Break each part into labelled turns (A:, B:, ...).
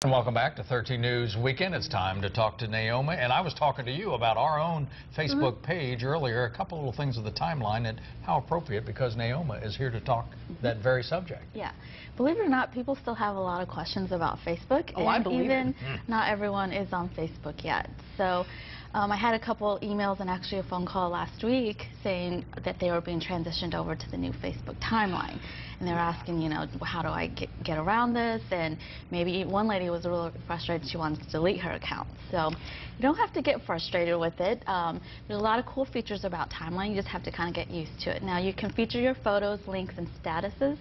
A: And welcome back to 13 News Weekend. It's time to talk to Naoma, and I was talking to you about our own Facebook page earlier, a couple little things of the timeline, and how appropriate, because Naoma is here to talk that very subject.
B: Yeah. Believe it or not, people still have a lot of questions about Facebook.
C: Oh, I believe
B: even
C: it.
B: Not everyone is on Facebook yet. So I had a couple emails and actually a phone call last week saying that they were being transitioned over to the new Facebook timeline. And they were asking, you know, how do I get around this? And maybe one lady was really frustrated. She wanted to delete her account. So you don't have to get frustrated with it. There's a lot of cool features about timeline. You just have to kind of get used to it. Now, you can feature your photos, links, and statuses.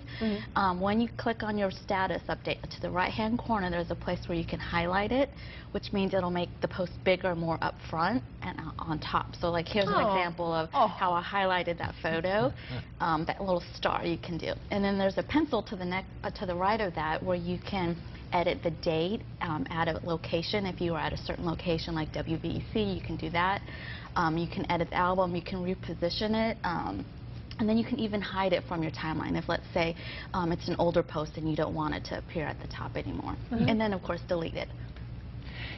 B: When you click on your status update, to the right-hand corner, there's a place where you can highlight it, which means it'll make the post bigger, more up front and on top. So, like, here's an example of how I highlighted that photo, that little star you can do. And then there's a pencil to the right of that where you can edit the date, add a location. If you were at a certain location like WVEC, you can do that. You can edit the album, you can reposition it. And then you can even hide it from your timeline if, let's say, it's an older post and you don't want it to appear at the top anymore. And then, of course, delete it.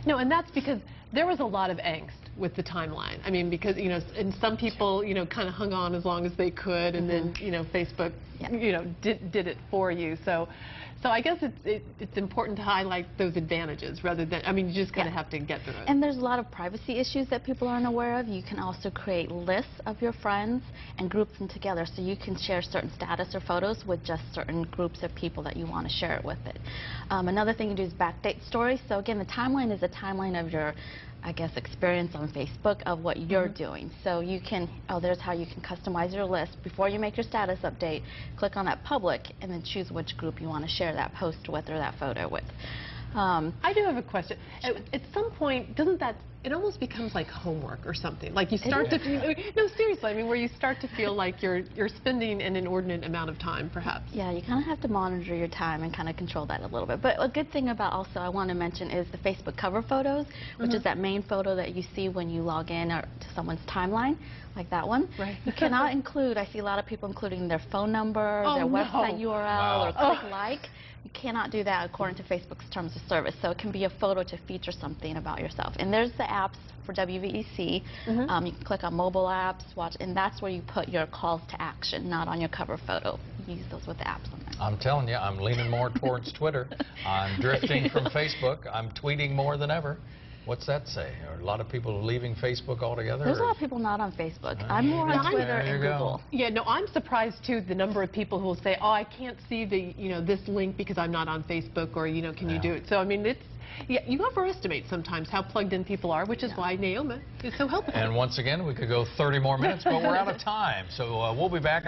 C: No, and that's because there was a lot of angst with the timeline. I mean, because, you know, and some people, you know, kind of hung on as long as they could, and then, you know, Facebook, you know, did it for you. So I guess it's important to highlight those advantages rather than, I mean, you just kind of have to get through it.
B: And there's a lot of privacy issues that people aren't aware of. You can also create lists of your friends and group them together, so you can share certain status or photos with just certain groups of people that you want to share it with it. Another thing you do is backdate stories. So again, the timeline is a timeline of your, I guess, experience on Facebook of what you're doing. So you can, there's how you can customize your list. Before you make your status update, click on that public and then choose which group you want to share that post with or that photo with.
C: I do have a question. Sure. At some point, doesn't that, it almost becomes like homework or something? Like you start to, no, seriously, I mean, where you start to feel like you're spending an inordinate amount of time, perhaps.
B: Yeah, you kind of have to monitor your time and kind of control that a little bit. But a good thing about also I want to mention is the Facebook cover photos, which is that main photo that you see when you log in or to someone's timeline, like that one.
C: Right.
B: You cannot include, I see a lot of people including their phone number, their website URL, or click like. You cannot do that according to Facebook's terms of service. So it can be a photo to feature something about yourself. And there's the apps for WVEC. You can click on mobile apps, watch, and that's where you put your calls to action, not on your cover photo. You use those with the apps on there.
A: I'm telling you, I'm leaning more towards Twitter. I'm drifting from Facebook. I'm tweeting more than ever. What's that say? Are a lot of people leaving Facebook altogether?
B: There's a lot of people not on Facebook. I'm more on Twitter and Google.
C: Yeah, no, I'm surprised too the number of people who will say, "Oh, I can't see the, you know, this link because I'm not on Facebook," or, you know, "Can you do it?" So I mean, it's, yeah, you overestimate sometimes how plugged in people are, which is why Naoma is so helpful.
A: And once again, we could go 30 more minutes, but we're out of time. So we'll be back.